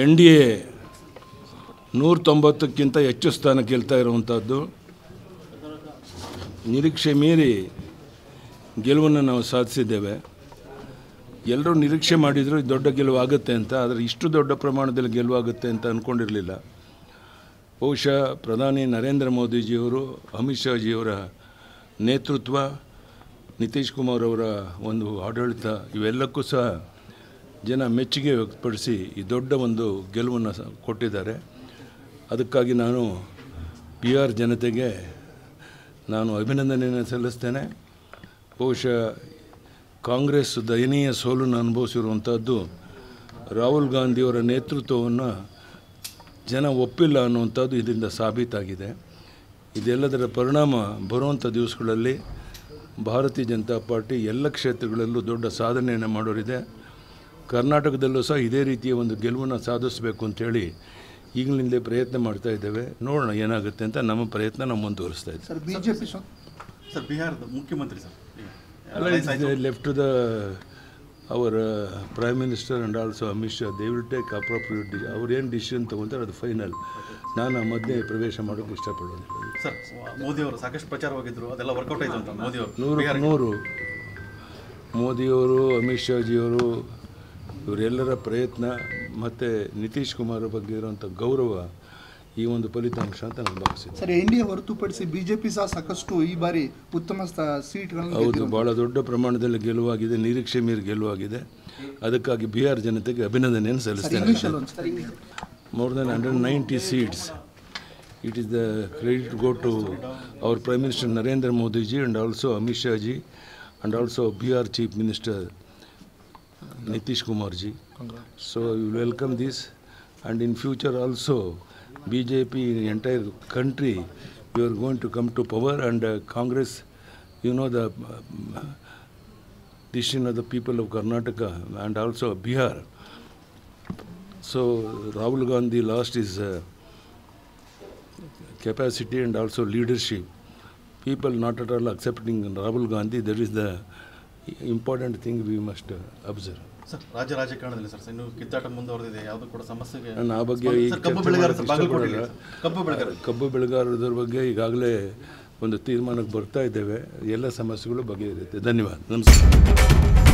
NDA 190ಕ್ಕಿಂತ ಹೆಚ್ಚು ಸ್ಥಾನ ಗೆಲ್ತಾ ಇರುವಂಥದ್ದು. ನಿರೀಕ್ಷೆ ಮೀರಿ ಗೆಲುವನ್ನು ನಾವು ಸಾಧಿಸಿದ್ದೇವೆ. ಎಲ್ಲರೂ ನಿರೀಕ್ಷೆ ಮಾಡಿದರು ದೊಡ್ಡ ಗೆಲುವಾಗುತ್ತೆ ಅಂತ, ಆದರೆ ಇಷ್ಟು ದೊಡ್ಡ ಪ್ರಮಾಣದಲ್ಲಿ ಗೆಲುವಾಗುತ್ತೆ ಅಂತ ಅಂದ್ಕೊಂಡಿರಲಿಲ್ಲ. ಬಹುಶಃ ಪ್ರಧಾನಿ ನರೇಂದ್ರ ಮೋದಿಜಿಯವರು, ಅಮಿತ್ ಶಾಜಿಯವರ ನೇತೃತ್ವ, ನಿತೀಶ್ ಕುಮಾರ್ ಅವರ ಒಂದು ಆಡಳಿತ, ಇವೆಲ್ಲಕ್ಕೂ ಸಹ ಜನ ಮೆಚ್ಚುಗೆ ವ್ಯಕ್ತಪಡಿಸಿ ಈ ದೊಡ್ಡ ಒಂದು ಗೆಲುವನ್ನು ಕೊಟ್ಟಿದ್ದಾರೆ. ಅದಕ್ಕಾಗಿ ನಾನು ಬಿಹಾರ್ ಜನತೆಗೆ ನಾನು ಅಭಿನಂದನೆಯನ್ನು ಸಲ್ಲಿಸ್ತೇನೆ. ಬಹುಶಃ ಕಾಂಗ್ರೆಸ್ ದಯನೀಯ ಸೋಲನ್ನು ಅನುಭವಿಸಿರುವಂಥದ್ದು ರಾಹುಲ್ ಗಾಂಧಿಯವರ ನೇತೃತ್ವವನ್ನು ಜನ ಒಪ್ಪಿಲ್ಲ ಅನ್ನುವಂಥದ್ದು ಇದರಿಂದ ಸಾಬೀತಾಗಿದೆ. ಇದೆಲ್ಲದರ ಪರಿಣಾಮ ಬರುವಂಥ ದಿವಸಗಳಲ್ಲಿ ಭಾರತೀಯ ಜನತಾ ಪಾರ್ಟಿ ಎಲ್ಲ ಕ್ಷೇತ್ರಗಳಲ್ಲೂ ದೊಡ್ಡ ಸಾಧನೆಯನ್ನು ಮಾಡೋರಿದೆ. ಕರ್ನಾಟಕದಲ್ಲೂ ಸಹ ಇದೇ ರೀತಿಯ ಒಂದು ಗೆಲುವನ್ನು ಸಾಧಿಸಬೇಕು ಅಂಥೇಳಿ ಈಗಲಿಂದಲೇ ಪ್ರಯತ್ನ ಮಾಡ್ತಾ ಇದ್ದೇವೆ. ನೋಡೋಣ ಏನಾಗುತ್ತೆ ಅಂತ. ನಮ್ಮ ಪ್ರಯತ್ನ ನಾವು ಮುಂದುವರಿಸ್ತಾ ಇದ್ದೀವಿ. ಸರ್, ಬಿಜೆಪಿ ಸರ್ ಬಿಹಾರದ ಮುಖ್ಯಮಂತ್ರಿ sir left to the our prime minister and also Amit Shah, they will take appropriate. ಅವ್ರು ಏನು ಡಿಸಿಷನ್ ತೊಗೊಳ್ತಾರೆ ಅದು ಫೈನಲ್. ನಾನು ಆ ಮಧ್ಯೆ ಪ್ರವೇಶ ಮಾಡೋಕ್ಕೆ ಇಷ್ಟಪಡೋದಿಲ್ಲ. ಸರ್, ಮೋದಿಯವರು ಸಾಕಷ್ಟು ಪ್ರಚಾರವಾಗಿದ್ದರು, ಅದೆಲ್ಲ ವರ್ಕೌಟ್ ಆಯಿತು ಅಂತ ಮೋದಿಯವರು 100 ಮೋದಿಯವರು, ಅಮಿತ್ ಶಾಜಿಯವರು, ಇವರೆಲ್ಲರ ಪ್ರಯತ್ನ ಮತ್ತು ನಿತೀಶ್ ಕುಮಾರ್ ಬಗ್ಗೆ ಇರುವಂಥ ಗೌರವ ಈ ಒಂದು ಫಲಿತಾಂಶ ಅಂತ ನಾನು ಭಾವಿಸಿದ್ದೆ. ಸರ್, NDA ಹೊರತುಪಡಿಸಿ ಬಿಜೆಪಿ ಸಹ ಸಾಕಷ್ಟು ಈ ಬಾರಿ ಉತ್ತಮ ಸೀಟ್ಗಳನ್ನು ಹೌದು, ಭಾಳ ದೊಡ್ಡ ಪ್ರಮಾಣದಲ್ಲಿ ಗೆಲುವಾಗಿದೆ, ನಿರೀಕ್ಷೆ ಮೀರಿ ಗೆಲುವಾಗಿದೆ. ಅದಕ್ಕಾಗಿ ಬಿಹಾರ್ ಜನತೆಗೆ ಅಭಿನಂದನೆಯನ್ನು ಸಲ್ಲಿಸ್ತೇನೆ. More than 190 seats. It is the credit to go to our Prime Minister Narendra Modi ji and also Amit Shah ji and also Bihar Chief Minister Nitish Kumar ji. So we will welcome this, and in future also BJP in the entire country we are going to come to power, and Congress, you know, the decision of the people of Karnataka and also Bihar. So Rahul Gandhi lost his capacity and also leadership. People not at all accepting Rahul Gandhi. That is the important thing we must observe. Sir, ರಾಜ್ಯ ರಾಜಕಾರಣದಲ್ಲಿ sir ಇನ್ನು ಕಿತ್ತಾಟ ಮುಂದುವರೆದಿದೆ, ಯಾವುದು ಕೂಡ ಸಮಸ್ಯೆಗೆ ನಾನು ಆ ಬಗ್ಗೆ ಕಬ್ಬು ಬೆಳೆಗಾರರ ಬಗ್ಗೆ ಈಗಾಗಲೇ ಒಂದು ತೀರ್ಮಾನಕ್ಕೆ ಬರ್ತಾ ಇದ್ದೇವೆ. ಎಲ್ಲ ಸಮಸ್ಯೆಗಳು ಬಗೆಹರಿಯುತ್ತೆ. ಧನ್ಯವಾದ. ನಮಸ್ಕಾರ.